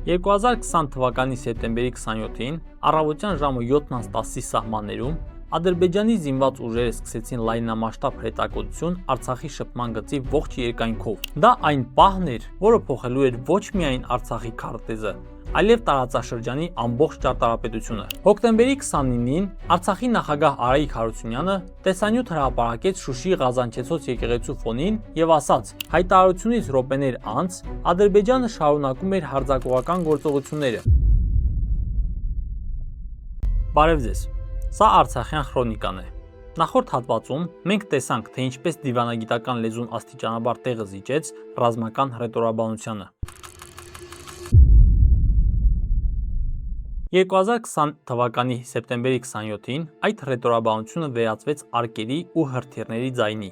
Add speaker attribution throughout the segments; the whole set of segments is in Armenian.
Speaker 1: 2020 թվականի սեպտեմբերի 27-ին առավոտյան ժամը 7:10-ի սահմաններում Ադրբեջանի զինված ուժերը սկսեցին լայնամասշտաբ հրետակոծություն Արցախի շփման գծի ողջ երկայնքով։ Դա այն պահն էր, որը փոխելու էր ոչ միայն Արցախի քարտեզը, այլև տարածաշրջանի ամբողջ ճարտարապետությունը։ Հոկտեմբերի 29-ին Արցախի նախագահ Արայիկ Հարությունյանը տեսանյութ հրապարակեց Շուշիի Ղազանչեցոց եկեղեցու ֆոնին եւ ասաց. հայտարարությունից րոպեներ անց Ադրբեջանը շարունակում էր հարձակողական գործողությունները։ Բարև ձեզ։ Սա Արցախյան քրոնիկան է։ Նախորդ հատվածում մենք տեսանք, թե ինչպես դիվանագիտական լեզուն աստիճանաբար տեղը զիջեց ռազմական հռետորաբանությանը։ 2020 թվականի սեպտեմբերի 27-ին այդ հռետորաբանությունը վերածվեց արկերի ու հրթիռների ձայնի։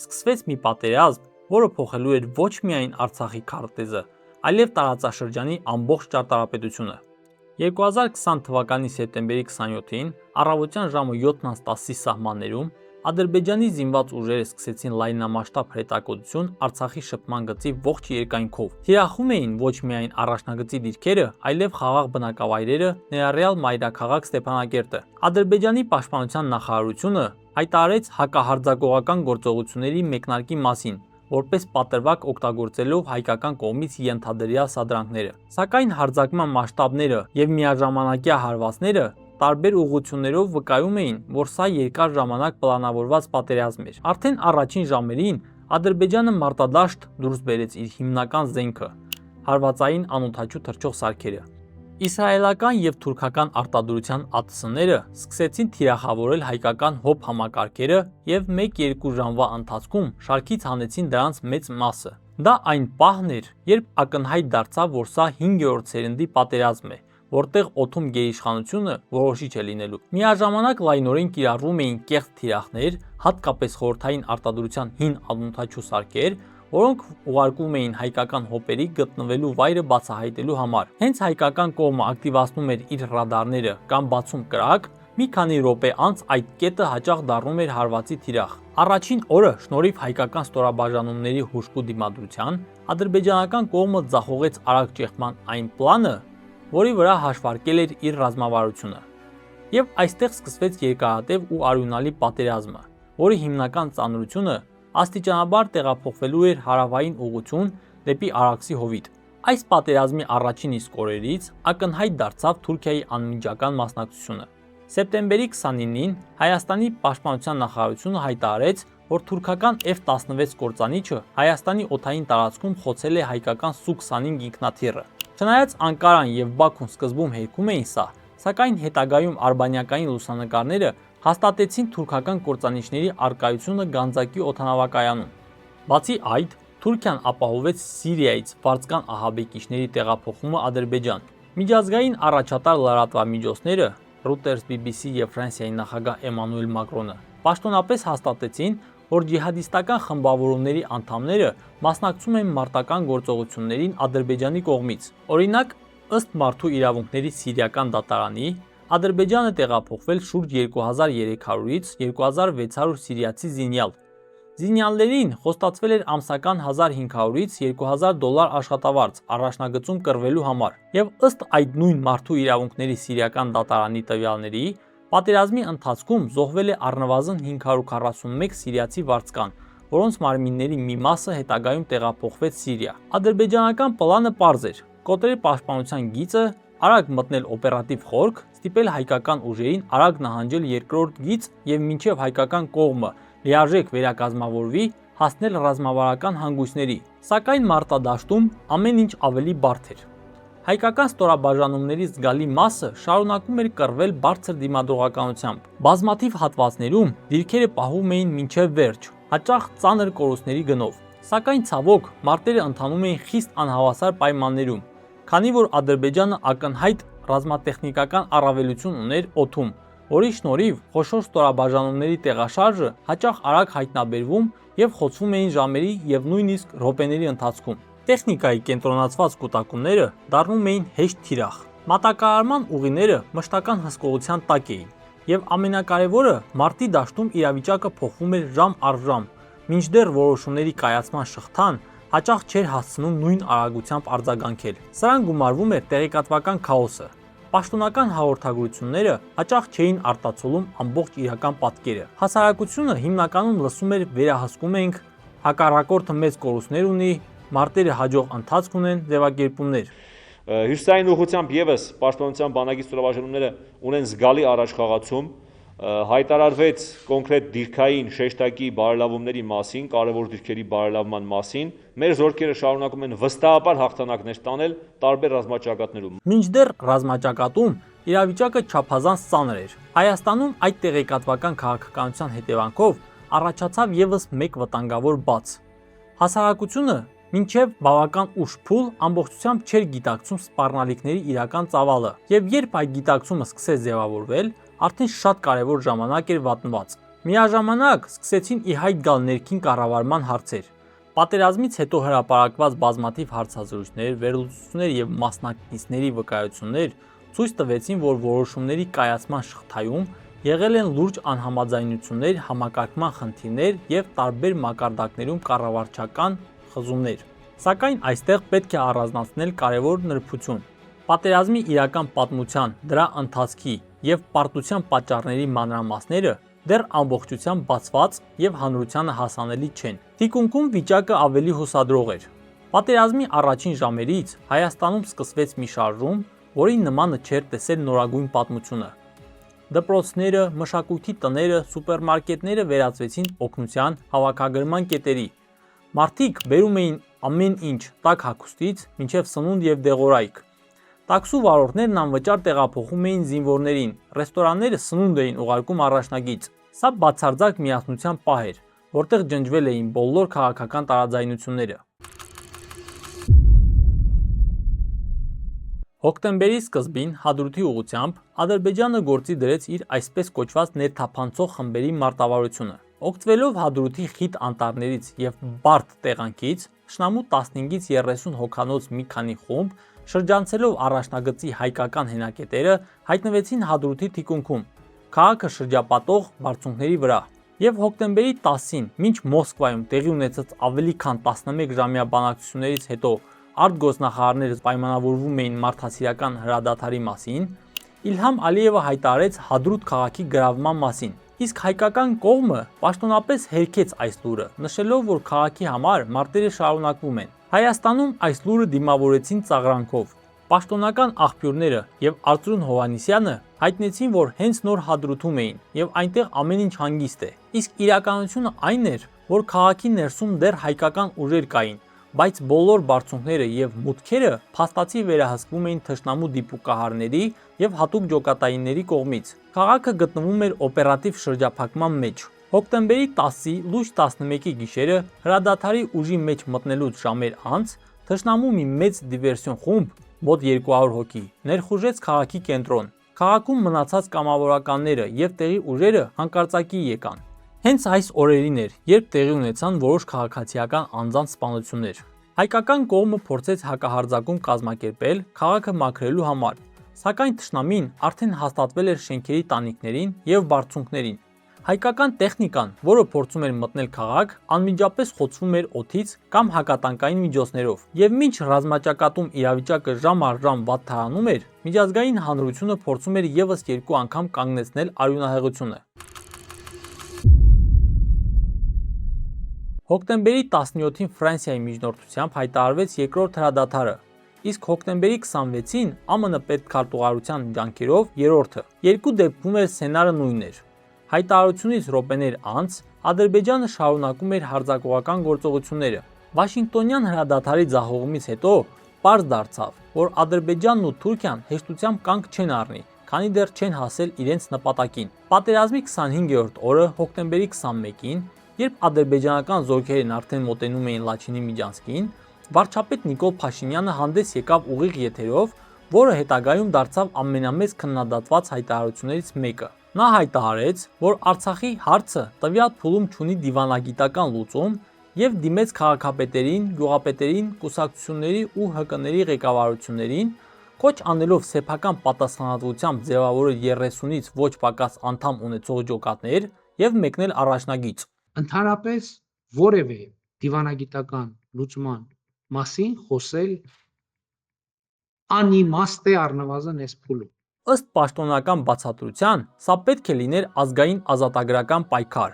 Speaker 1: Սկսվեց մի պատերազմ, որը փոխելու էր ոչ միայն Արցախի քարտեզը, այլև տարածաշրջանի ամբողջ ճարտարապետությունը։ 2020 թվականի սեպտեմբերի 27-ին առավոտյան ժամը 7:10-ի սահմաններում Ադրբեջանի զինված ուժերը սկսեցին լայնամասշտաբ հրետակոծություն Արցախի շփման գծի ողջ երկայնքով։ Թիրախում էին ոչ միայն առաջնագծի դիրքերը, այլև խաղաղ բնակավայրերը, ներառյալ մայրաքաղաք Ստեփանակերտը։ Ադրբեջանի պաշտպանության նախարարությունը հայտարարեց հակահարձակողական գործողությունների մեկնարկի մասին, որպես պատրվակ օգտագործելով հայկական կողմից ենթադրյալ սադրանքները։ Սակայն հարձակման մասշտաբները եւ միաժամանակյա հարվածները տարբեր ուղղություններով վկայում էին, որ սա երկար ժամանակ պլանավորված պատերազմ էր։ Արդեն առաջին ժամերին Ադրբեջանը մարտադաշտ դուրս բերեց իր հիմնական զենքը՝ հարվածային անօդաչու թռչող սարքերը։ Իսրայելական եւ թուրքական արտադրության ԱՏՍ-ները սկսեցին թիրախավորել հայկական ՀՕՊ համակարգերը եւ 1-2 ժամվա ընթացքում շարքից հանեցին դրանց մեծ մասը։ Դա այն պահն էր, երբ ակնհայտ դարձավ, որ սա 5-րդ սերնդի պատերազմ է, որտեղ օդում գերիշխանությունը որոշիչ է լինելու։ Միաժամանակ լայնորեն կիրառվում էին կեղծ թիրախներ, հատկապես խորհրդային արտադրության հին անօդաչու սարքեր, որոնք ուղարկվում էին հայկական հոպերի գտնվելու վայրը բացահայտելու համար։ Հենց հայկական կողմը ակտիվացնում էր իր ռադարները կամ բացում կրակ, մի քանի րոպե անց այդ կետը հաճախ դառնում էր հարվածի թիրախ։ Առաջին օրը շնորհիվ հայկական ստորաբաժանումների հուժկու դիմադրության ադրբեջանական կողմը ձախողեց արագ ճեղքման այն պլանը, որի վրա հաշվարկել էր իր ռազմավարությունը։ Եվ այստեղ սկսվեց երկարատև ու արյունալի պատերազմը, որի հիմնական ծանրությունը աստիճանաբար տեղափոխվելու էր հարավային ուղղություն դեպի Արաքսի հովիտ։ Այս պատերազմի առաջին իսկ օրերից ակնհայտ դարձավ Թուրքիայի անմիջական մասնակցությունը։ Սեպտեմբերի 29-ին Հայաստանի պաշտպանության նախարարությունը հայտարարեց, որ թուրքական F-16 կործանիչը Հայաստանի օդային տարածքում խոցել է հայկական Su-25 ինքնաթիռը։ Չնայած Անկարան եւ Բաքուն սկզբում հերքում էին սա, սակայն հետագայում արբանյակային լուսանկարները հաստատեցին թուրքական կործանիչների առկայությունը Գանձակի օդանավակայանում։ Բացի այդ, Թուրքիան ապահովեց Սիրիայից վարձկան ահաբեկիչների տեղափոխումը Ադրբեջան։ Միջազգային առաջատար լրատվամիջոցները Reuters, BBC եւ Ֆրանսիայի նախագահ Էմանուել Մակրոնը պաշտոնապես հաստատեցին, որ ջիհադիստական խմբավորումների անդամները մասնակցում են մարտական գործողություններին Ադրբեջանի կողմից։ Օրինակ, ըստ Մարդու իրավունքների սիրիական դատարանի, Ադրբեջանը տեղափոխվել շուրջ 2300-ից 2600 սիրիացի զինյալ։ Զինյալներին խոստացվել էր ամսական 1500-ից 2000 դոլար աշխատավարձ առաջնագծում կռվելու համար։ Եվ ըստ այդ նույն Մարդու իրավունքների սիրիական դատարանի տվյալների, պատերազմի ընթացքում զոհվել է առնվազն 541 սիրիացի վարձկան, որոնց մարմինների մի մասը հետագայում տեղափոխվեց Սիրիա։ Ադրբեջանական պլանը պարզ էր՝ կոտրել պաշտպանության գիծը, արագ մտնել օպերատիվ խորք, ստիպել հայկական ուժերին արագ նահանջել երկրորդ գիծ եւ մինչեւ հայկական կողմը լիարժեք վերակազմավորվի, հասնել ռազմավարական հանգույցների։ Սակայն մարտադաշտում ամեն ինչ ավելի բարդ էր։ Հայկական ստորաբաժանումների զգալի մասը շարունակում էր կռվել բարձր դիմադրողականությամբ։ Բազմաթիվ հատվածներում դիրքերը պահում էին մինչև վերջ, հաճախ ծանր կորուստների գնով։ Սակայն ցավոք, մարտերը ընթանում էին խիստ անհավասար պայմաններում, քանի որ Ադրբեջանը ակնհայտ ռազմատեխնիկական առավելություն ուներ օդում, որի շնորհիվ խոշոր ստորաբաժանումների տեղաշարժը հաճախ արագ հայտնաբերվում եւ խոցվում էին ժամերի եւ նույնիսկ րոպեների ընթացքում։ Տեխնիկայի կենտրոնացված կուտակումները դառնում էին հեշտ թիրախ։ Մատակարարման ուղիները մշտական հսկողության տակ էին, եւ ամենակարևորը մարտի դաշտում իրավիճակը փոխվում էր ժամ առ ժամ, մինչդեռ որոշումների կայացման շղթան հաճախ չէր հասցնում նույն արագությամբ արձագանքել։ Սրան գումարվում էր տեղեկատվական քաոսը։ Պաշտոնական հաղորդագրությունները հաճախ չէին արտացոլում ամբողջ իրական պատկերը։ Հասարակությունը հիմնականում լսում էր վերահսկում ենք, հակառակորդը մեծ կորուստներ ունի, մարտերը հաջող ընթացք ունեն ձևակերպումներ։
Speaker 2: Հյուսիսային ուղղությամբ եւս պաշտպանության բանակի ստորաբաժանումները ունեն զգալի առաջխաղացում, հայտարարվեց կոնկրետ դիրքային շեշտակի բարելավումների մասին, կարևոր դիրքերի բարելավման մասին, մեր զորքերը շարունակում են վստահաբար հաղթանակներ տանել տարբեր ռազմաճակատներում։
Speaker 1: Մինչդեռ ռազմաճակատում իրավիճակը չափազանց ծանր էր։ Հայաստանում այդ տեղեկատվական քաղաքականության հետևանքով առաջացավ եւս մեկ վտանգավոր բաց։ Հասարակությունը մինչև բավական ուշ փուլ ամբողջությամբ չէր գիտակցում սպառնալիքների իրական ծավալը, եւ երբ այդ գիտակցումը սկսեց ձևավորվել, արդեն շատ կարևոր ժամանակ էր վատնված։ Միաժամանակ սկսեցին ի հայտ գալ ներքին կառավարման հարցեր։ Պատերազմից հետո հրապարակված բազմաթիվ հարցազրույցներ, վերլուծություններ եւ մասնակիցների վկայություններ ցույց տվեցին, որ որոշումների կայացման շղթայում եղել են լուրջ անհամաձայնություններ, համակարգման խնդիրներ եւ տարբեր մակարդակներում կառավարչական խզումներ։ Սակայն այստեղ պետք է առանձնացնել կարևոր նրբություն։ Պատերազմի իրական պատմության, դրա ընթացքի եւ պարտության պատճառների մանրամասները դեռ ամբողջությամբ բացված եւ հանրությանը հասանելի չեն։ Թիկունքում վիճակը ավելի հուսադրող էր։ Պատերազմի առաջին ժամերից Հայաստանում սկսվեց մի շարժում, որի նմանը չէր տեսել նորագույն պատմությունը։ Դպրոցները, մշակույթի տները, սուպերմարկետները վերածվեցին օգնության հավաքագրման կետերի։ Մարդիկ բերում էին ամեն ինչ տաք հագուստից մինչև սնունդ եւ դեղորայք։ Տաքսու վարորդներն անվճար տեղափոխում էին զինվորներին, ռեստորանները սնունդ էին ուղարկում առաջնագից։ Սա բացարձակ միասնության պահ էր, որտեղ ջնջվել էին բոլոր քաղաքական տարաձայնությունները։ Հոկտեմբերի սկզբին Հադրութի ուղղությամբ Ադրբեջանը գործի դրեց իր այսպես կոչված ներթափանցող խմբերի մարտավարությունը։ Օգտվելով Հադրութի խիտ անտառներից եւ բարդ տեղանքից, Շնամու 15-ից 30 հոգանոց մի քանի խումբ, շրջանցելով առաջնագծի հայկական հենակետերը, հայտնվեցին Հադրութի թիկունքում, քաղաքը շրջապատող բարձունքների վրա։ Եվ հոկտեմբերի 10-ին, մինչ Մոսկվայում տեղի ունեցած ավելի քան 11 ժամյա բանակցություններից հետո արտգործնախարարները պայմանավորվում էին մարդասիրական հրադադարի մասին, Իլհամ Ալիևը հայտարարեց Հադրութ քաղաքի գրավման մասին։ Իսկ հայկական կողմը պաշտոնապես հերքեց այս լուրը, նշելով, որ քաղաքի համար մարտերը շարունակվում են։ Հայաստանում այս լուրը դիմավորեցին ծաղրանքով։ Պաշտոնական աղբյուրները եւ Արծրուն Հովհաննիսյանը հայտնեցին, որ հենց նոր Հադրութում էին եւ այնտեղ ամեն ինչ հանգիստ է։ Իսկ իրականությունը այն էր, որ քաղաքի ներսում դեռ հայկական ուժեր կային, բայց բոլոր բարձունքները եւ մուտքերը փաստացի վերահսկվում էին թշնամու դիպուկահարների եւ հատուկ ջոկատայինների կողմից։ Քաղաքը գտնվում էր օպերատիվ շրջափակման մեջ։ Հոկտեմբերի 10-ի լույս 11-ի գիշերը հրադադարի ուժի մեջ մտնելուց ժամեր անց թշնամու մի մեծ դիվերսիոն խումբ, մոտ 200 հոգի, ներխուժեց քաղաքի կենտրոն։ Քաղաքում մնացած կամավորականները եւ տեղի ուժերը հանկարծակի եկան։ Հենց այս օրերին էր, երբ տեղի ունեցան որոշ քաղաքացիական անձանց սպանություններ։ Հայկական կողմը փորձեց հակահարձակում կազմակերպել քաղաքը մաքրելու համար, սակայն թշնամին արդեն հաստատվել էր շենքերի տանիքներին եւ բարձունքներին։ Հայկական տեխնիկան, որը փորձում էր մտնել քաղաք, անմիջապես խոցվում էր օդից կամ հակատանկային միջոցներով, եւ մինչ ռազմաճակատում իրավիճակը ժամ առ ժամ վատթարանում էր, միջազգային հանրությունը փորձում էր եւս երկու անգամ կանգնեցնել արյունահեղությունը։ Հոկտեմբերի 17-ին Ֆրանսիայի միջնորդությամբ հայտարարվեց երկրորդ հրադադարը, իսկ հոկտեմբերի 26-ին ԱՄՆ պետքարտուղարության ջանքերով երրորդը։ Երկու դեպքում էլ սցենարը նույնն էր։ Հայտարարությունից րոպեներ անց Ադրբեջանը շարունակում էր հարձակողական գործողությունները։ Վաշինգտոնյան հրադադարի ձախողումից հետո պարզ դարձավ, որ Ադրբեջանն ու Թուրքիան հեշտությամբ կանգ չեն առնի, քանի դեռ չեն հասել իրենց նպատակին։ Պատերազմի 25-րդ օրը հոկտեմբերի 21-ին, երբ ադրբեջանական զորքերն արդեն մոտենում էին Լաչինի Միջանցքին, վարչապետ Նիկոլ Փաշինյանը հանդես եկավ ուղիղ եթերով, որը հետագայում դարձավ ամենամեծ քննադատված հայտարարություններից մեկը։ Նա հայտարարեց, որ Արցախի հարցը տվյալ փուլում չունի դիվանագիտական լուծում եւ դիմեց քաղաքապետերին, գյուղապետերին, կուսակցությունների ու ՀԿ-ների ղեկավարություններին, կոչ անելով սեփական պատասխանատվությամբ ձևավորել 30-ից ոչ պակաս անդամ ունեցող ջոկատներ եւ մեկնել առաջնագիծ։
Speaker 3: Ընդհանրապես որևէ դիվանագիտական լուծման մասին խոսել անիմաստ է առնվազն այս փուլում։
Speaker 1: Ըստ պաշտոնական բացատրության, սա պետք է լիներ ազգային ազատագրական պայքար,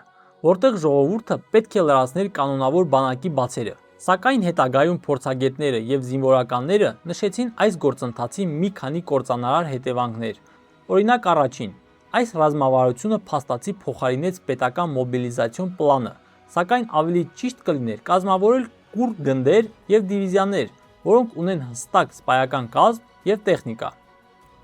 Speaker 1: որտեղ ժողովուրդը պետք է լրացներ կանոնավոր բանակի բացերը։ Սակայն հետագայում փորձագետները եւ զինվորականները նշեցին այս գործընթացի մի քանի կործանարար հետևանքներ։ Օրինակ առաջին, այս ռազմավարությունը փաստացի փոխարինեց պետական մոբիլիզացիոն պլանը, սակայն ավելի ճիշտ կլիներ կազմավորել կուռ գնդեր եւ դիվիզիաներ, որոնք ունեն հստակ սպայական կազմ եւ տեխնիկա։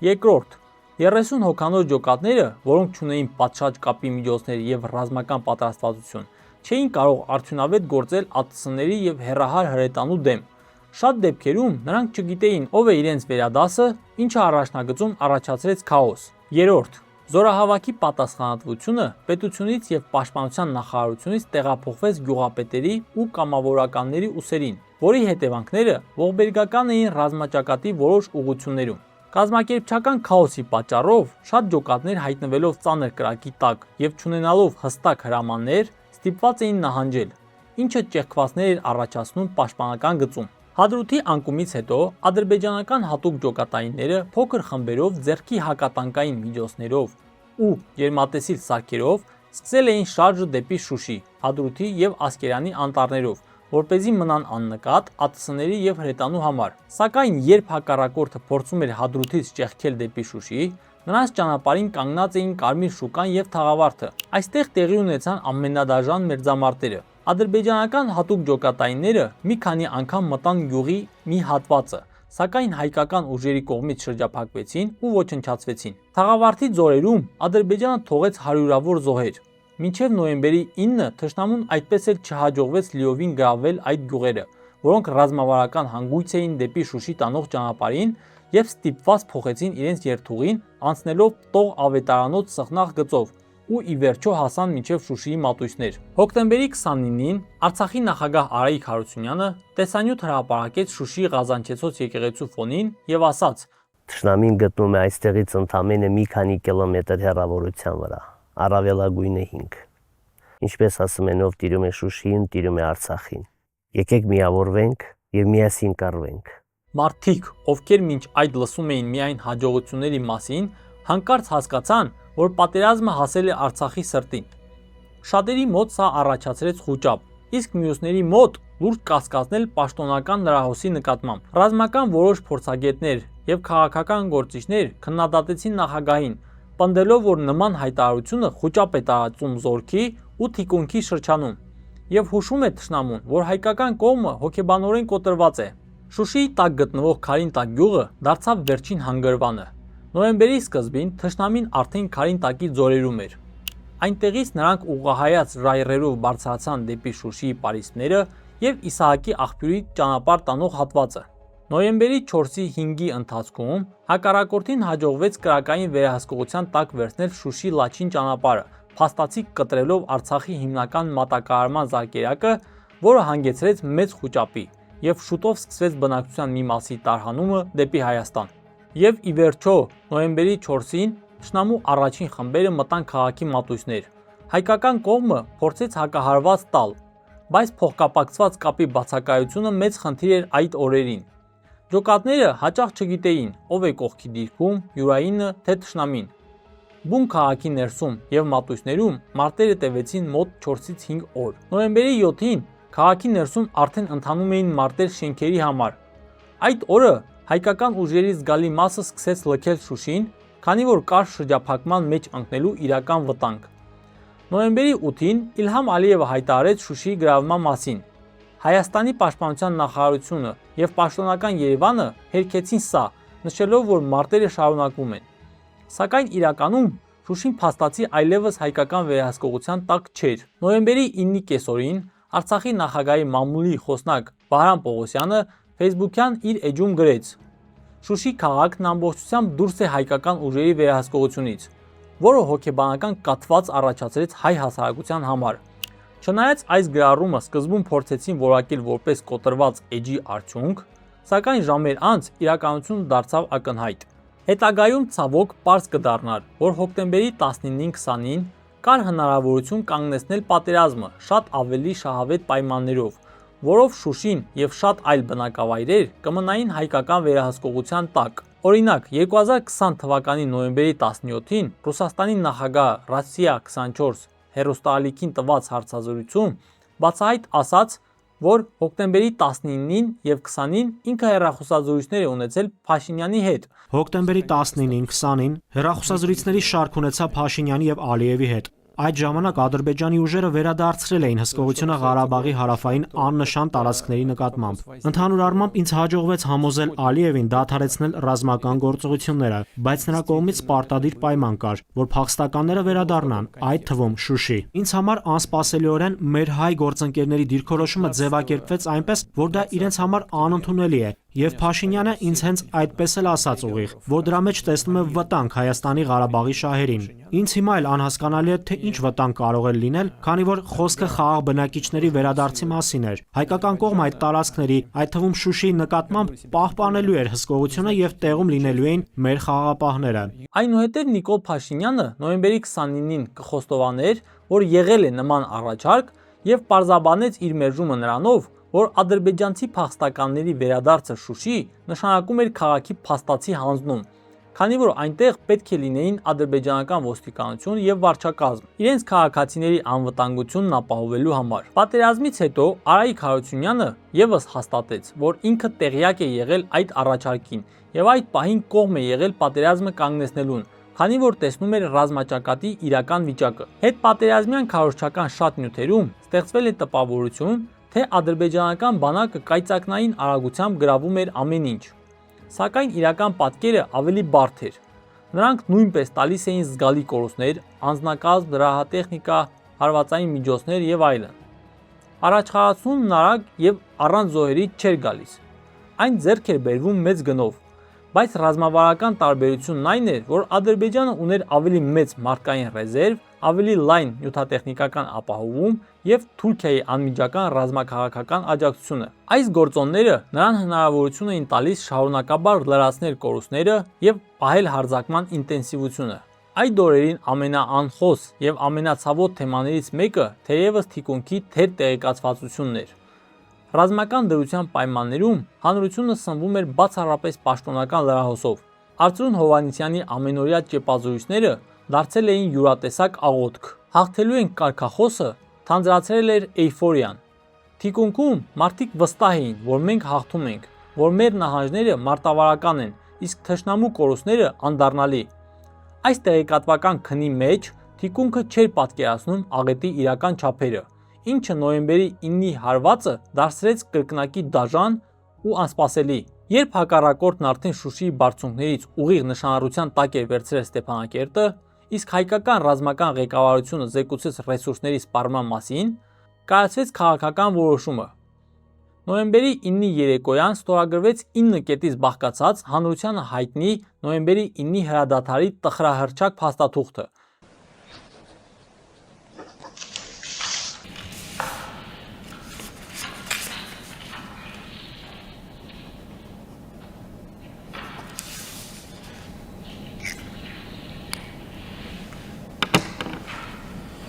Speaker 1: Երկրորդ, 30 հոգանոց ջոկատները, որոնք չունեին պատշաճ կապի միջոցներ եւ ռազմական պատրաստվածություն, չէին կարող արդյունավետ գործել ԱՏՍ-ների եւ հեռահար հրետանու դեմ։ Շատ դեպքերում նրանք չգիտեին ով է իրենց վերադասը, ինչը առաջնագծում առաջացրեց քաոս։ Երրորդ, զորահավաքի պատասխանատվությունը պետությունից եւ պաշտպանության նախարարությունից տեղափոխվեց գյուղապետերի ու կամավորականների ուսերին, որի հետևանքները ողբերգական էին ռազմաճակատի որոշ ուղղություններում։ Կազմակերպչական քաոսի պատճառով շատ ջոկատներ հայտնվելով ծանր կրակի տակ եւ չունենալով հստակ հրամաններ, ստիպված էին նահանջել, ինչը ճեղքվածքներ էր առաջացնում պաշտպանական գծում։ Հադրութի անկումից հետո ադրբեջանական հատուկ ջոկատայինները փոքր խմբերով ձեռքի հակատանկային միջոցներով ու ջերմատեսիլ սարքերով սկսել էին շարժը դեպի Շուշի, Հադրութի եւ Ասկերանի անտառներով, որպեսզի մնան աննկատ ԱՏՍ-ների եւ հրետանու համար։ Սակայն երբ հակառակորդը փորձում էր Հադրութից ճեղքել դեպի Շուշի, նրանց ճանապարհին կանգնած էին Կարմիր շուկան եւ Թաղավարդը։ Այստեղ տեղի ունեցան ամենադաժան մերձամարտերը։ Ադրբեջանական հատուկ ջոկատայինները մի քանի անգամ մտան գյուղի մի հատվածը, սակայն հայկական ուժերի կողմից շրջափակվեցին ու ոչնչացվեցին։ Թաղավարդի ձորերում Ադրբեջանը թողեց հարյուրավոր զոհեր։ Մինչև նոյեմբերի 9-ը թշնամուն այդպես էլ չհաջողվեց լիովին գրավել այդ գյուղերը, որոնք ռազմավարական հանգույց էին դեպի Շուշի տանող ճանապարհին եւ ստիպված փոխեցին իրենց երթուղին, անցնելով Տող ավետարանոց սխնաղ գծով ու ի վերջո հասան մինչև Շուշիի մատույցներ։ Հոկտեմբերի 29-ին Արցախի նախագահ Արայիկ Հարությունյանը տեսանյութ հրապարակեց Շուշիի Ղազանչեցոց եկեղեցու ֆոնին եւ ասաց.
Speaker 4: Թշնամին գտնում է այստեղից ընդամենը մի քանի կիլոմետր հեռավորության վրա, առավելագույնը 5։ Ինչպես ասում են, ով տիրում է Շուշիին, տիրում է Արցախին։ Եկեք միավորվենք եւ միասին կառվենք։
Speaker 1: Մարդիկ, ովքեր մինչ այդ լսում էին միայն հաջողությունների մասին, հանկարծ հասկացան, որ պատերազմը հասել է Արցախի սրտին։ Շատերի մոտ սա առաջացրեց խուճապ, իսկ մյուսների մոտ լուրջ կասկածներ պաշտոնական լրահոսի նկատմամբ։ Ռազմական որոշ փորձագետներ եւ քաղաքական գործիչներ քննադատեցին նախագահին, պնդելով, որ նման հայտարարությունը խուճապ է տարածում զորքի ու թիկունքի շրջանում եւ հուշում է թշնամուն, որ հայկական կողմը հոգեբանորեն կոտրված է։ Շուշիի տակ գտնվող Քարինտակ գյուղը դարձավ վերջին հանգրվանը։ Նոյեմբերի սկզբին թշնամին արդեն Քարինտակի ձորերում էր։ Այնտեղից նրանք ուղղահայաց ժայռերով բարձրացան դեպի Շուշիի պարիսպները եւ Իսահակի աղբյուրի ճանապարհ տանող հատվածը։ Նոյեմբերի 4-ի 5-ի ընթացքում հակառակորդին հաջողվեց կրակային վերահսկողության տակ վերցնել Շուշի Լաչին ճանապարհը, փաստացի կտրելով Արցախի հիմնական մատակարարման զարկերակը, որը հանգեցրեց մեծ խուճապի եւ շուտով սկսվեց բնակչության մի մասի տարհանումը դեպի Հայաստան։ Եվ ի վերջո նոյեմբերի 4-ին թշնամու առաջին խմբերը մտան քաղաքի մատույցներ։ Հայկական կողմը փորձեց հակահարված տալ, բայց փոխկապակցված կապի բացակայությունը մեծ խնդիր էր այդ օրերին։ Ջոկատները հաճախ չգիտեին ով է կողքի դիրքում, յուրայինը թե թշնամին։ Բուն քաղաքի ներսում եւ մատույցներում մարտերը տևեցին մոտ 4-ից 5 օր։ Նոյեմբերի 7-ին քաղաքի ներսում արդեն ընթանում էին մարտեր շենքերի համար։ Այդ օրը հայկական ուժերի զգալի մասը սկսեց լքել Շուշին, քանի որ կար շրջափակման մեջ ընկնելու իրական վտանգ։ Նոյեմբերի 8-ին Իլհամ Ալիևը հայտարարեց Շուշիի գրավման մասին։ Հայաստանի պաշտպանության նախարարությունը եւ պաշտոնական Երևանը հերքեցին սա, նշելով, որ մարտերը շարունակվում են։ Սակայն իրականում Շուշին փաստացի այլևս հայկական վերահսկողության տակ չէր։ Նոյեմբերի 9-ի կեսօրին Արցախի նախագահի մամուլի խոսնակ Վահրամ Պողոսյանը Facebook-յան իր էջում գրեց. Շուշի քաղաքն ամբողջությամբ դուրս է հայկական ուժերի վերահսկողությունից, որը հոգեբանական կաթված առաջացրեց հայ հասարակության համար։ Չնայած այս գրառումը սկզբում փորձեցին որակել որպես կոտրված էջի արդյունք, սակայն ժամեր անց իրականությունը դարձավ ակնհայտ։ Հետագայում ցավոք պարզ կդառնար, որ հոկտեմբերի 19-ին 20-ին կար հնարավորություն կանգնեցնել պատերազմը շատ ավելի շահավետ պայմաններով, որով Շուշին եւ շատ այլ բնակավայրեր կմնային հայկական վերահսկողության տակ։ Օրինակ, 2020 թվականի նոյեմբերի 17-ին Ռուսաստանի նախագահ Ռոսիա 24 հեռուստաալիքին տված հարցազրույցում բացահայտ ասաց, որ հոկտեմբերի 19-ին եւ 20-ին ինքը հեռախոսազրույցներ է ունեցել Փաշինյանի հետ։
Speaker 5: Հոկտեմբերի 19-ին, 20-ին հեռախոսազրույցների շարք ունեցա Փաշինյանի եւ Ալիևի հետ։ Այդ ժամանակ Ադրբեջանի ուժերը վերադարձրել էին հսկողությունը Ղարաբաղի հարավային աննշան տարածքների նկատմամբ։ Ընդհանուր առմամբ ինձ հաջողվեց համոզել Ալիևին դադարեցնել ռազմական գործողությունները, բայց նրա կողմից պարտադիր պայման կար, որ փախստականները վերադառնան, այդ թվում Շուշի։ Ինձ համար անսպասելիորեն մեր հայ գործընկերների դիրքորոշումը ձևակերպվեց այնպես, որ դա իրենց համար անընդունելի է, եւ Փաշինյանը ինձ հենց այդպես էլ ասաց ուղիղ, որ դրա մեջ տեսնում է վտանգ Հայաստանի Ղարաբաղի շահերին։ Ինձ հիմա էլ անհասկանալի է, թե ինչ վտանգ կարող է լինել, քանի որ խոսքը խաղաղ բնակիչների վերադարձի մասին էր։ Հայկական կողմը այդ տարածքների, այդ թվում Շուշիի նկատմամբ պահպանելու էր հսկողությունը եւ տեղում լինելու էին մեր խաղաղապահները։
Speaker 1: Այնուհետև Նիկոլ Փաշինյանը նոյեմբերի 29-ին կխոստովաներ, որ եղել է նման առաջարկ եւ պարզաբանեց իր մերժումը նրանով, որ ադրբեջանցի փախստականների վերադարձը Շուշի նշանակում էր քաղաքի փաստացի հանձնում, քանի որ այնտեղ պետք է լինեին ադրբեջանական ոստիկանություն եւ վարչակազմ, իրենց քաղաքացիների անվտանգությունն ապահովելու համար։ Պատերազմից հետո Արայիկ Հարությունյանը եւս հաստատեց, որ ինքը տեղյակ է եղել այդ առաջարկին եւ այդ պահին կողմ է եղել պատերազմը կանգնեցնելուն, քանի որ տեսնում էր ռազմաճակատի իրական վիճակը։ Հետպատերազմյան քարոզչական շատ նյութերում ստեղծվել է տպավորություն, թե ադրբեջանական բանակը կայծակնային արագությամբ գրավում էր ամեն ինչ։ Սակայն իրական պատկերը ավելի բարդ էր։ Նրանք նույնպես տալիս էին զգալի կորուստներ, անձնակազմ, դրահատեխնիկա, հարվածային միջոցներ եւ այլն։ Առաջխաղացումն արագ եւ առանց զոհերի չէր գալիս։ Այն ձեռք էր բերվում մեծ գնով, բայց ռազմավարական տարբերությունն այն էր, որ Ադրբեջանը ուներ ավելի մեծ մարդկային ռեզերվ, ավելի լայն նյութատեխնիկական ապահովում եւ Թուրքիայի անմիջական ռազմաքաղաքական աջակցությունը։ Այս գործոնները նրան հնարավորություն էին տալիս շարունակաբար լրացնել կորուստները եւ պահել հարձակման ինտենսիվությունը։ Այդ օրերին ամենաանխոս եւ ամենացավոտ թեմաներից մեկը թերևս թիկունքի թեր տեղեկացվածությունն էր։ Ռազմական դրության պայմաններում հանրությունը սնվում էր բացառապես պաշտոնական լրահոսով։ Արծրուն Հովհաննիսյանի ամենօրյա ճեպազրույցները դարձել էին յուրատեսակ աղոթք։ Հաղթելու ենք կարգախոսը թանձրացրել էր էյֆորիան։ Թիկունքում մարդիկ վստահ էին, որ մենք հաղթում ենք, որ մեր նահանջները մարտավարական են, իսկ թշնամու կորուստները անդառնալի։ Այս տեղեկատվական քնի մեջ թիկունքը չէր պատկերացնում աղետի իրական չափերը, ինչը նոյեմբերի 9-ի հարվածը դարձրեց կրկնակի դաժան ու անսպասելի։ Երբ հակառակորդն արդեն Շուշիի բարձունքներից ուղիղ նշանառության տակ էր վերցրել Ստեփանակերտը, իսկ հայկական ռազմական ղեկավարությունը զեկուցեց ռեսուրսների սպառման մասին, կայացվեց քաղաքական որոշումը։ Նոյեմբերի 9-ի երեկոյան ստորագրվեց 9 կետից բաղկացած հանրությանը հայտնի նոյեմբերի 9-ի հրադադարի տխրահռչակ փաստաթուղթը։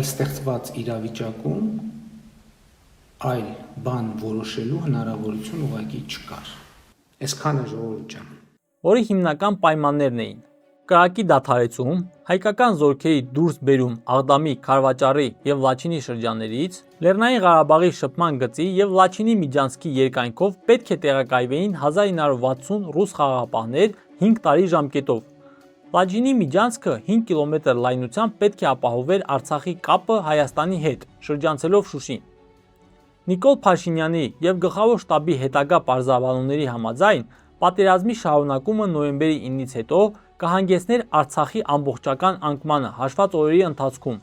Speaker 3: Ստեղծված իրավիճակում այլ բան որոշելու հնարավորություն ուղղակի չկար։ Այսքանը ժողովուրդ ջան։
Speaker 1: Որի հիմնական պայմաններն էին. կրակի դադարեցում, հայկական զորքերի դուրս բերում Աղդամի, Քարվաճառի եւ Լաչինի շրջաններից, Լեռնային Ղարաբաղի շփման գծի եւ Լաչինի միջանցքի երկայնքով պետք է տեղակայվեին 1960 ռուս խաղաղապահներ 5 տարի ժամկետով։ Լաչինի միջանցքը 5 կիլոմետր լայնությամբ պետք է ապահովեր Արցախի կապը Հայաստանի հետ, շրջանցելով Շուշին։ Նիկոլ Փաշինյանի եւ գլխավոր շտաբի հետագա պարզաբանումների համաձայն պատերազմի շարունակումը նոյեմբերի 9-ից հետո կհանգեցներ Արցախի ամբողջական անկմանը հաշված օրերի ընթացքում,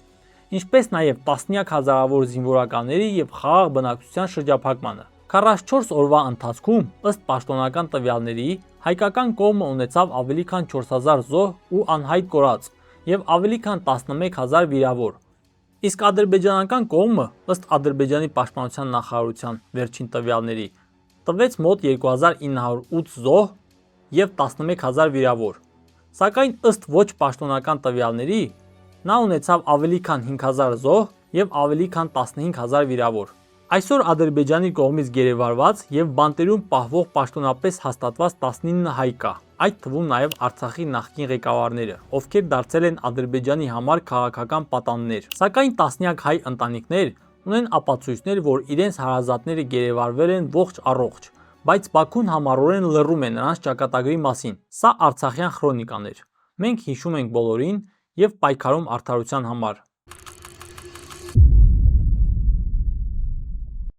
Speaker 1: ինչպես նաև տասնյակ հազարավոր զինվորականների եւ խաղաղ բնակչության շրջափակմանը։ 44 օրվա ընթացքում, ըստ պաշտոնական տվյալների, հայկական կողմը ունեցավ ավելի քան 4000 զոհ ու անհայտ կորած եւ ավելի քան 11000 վիրավոր։ Իսկ ադրբեջանական կողմը, ըստ Ադրբեջանի պաշտպանության նախարարության վերջին տվյալների, տվեց մոտ 2908 զոհ եւ 11000 վիրավոր։ Սակայն ըստ ոչ պաշտոնական տվյալների, նա ունեցավ ավելի քան 5000 զոհ եւ ավելի քան 15000 վիրավոր։ Այսօր Ադրբեջանի կողմից գերեվարված եւ բանտերում պահվող պաշտոնապես հաստատված 19 հայ կա, այդ թվում նաեւ Արցախի նախկին ղեկավարները, ովքեր դարձել են Ադրբեջանի համար քաղաքական պատաններ։ Սակայն տասնյակ հայ ընտանիքներ ունեն ապացույցներ, որ իրենց հարազատները գերեվարվել են ողջ առողջ, բայց Բաքուն համառորեն լռում է նրանց ճակատագրի մասին։ Սա արցախյան քրոնիկաներ։ Մենք հիշում ենք բոլորին եւ պայքարում արդարության համար։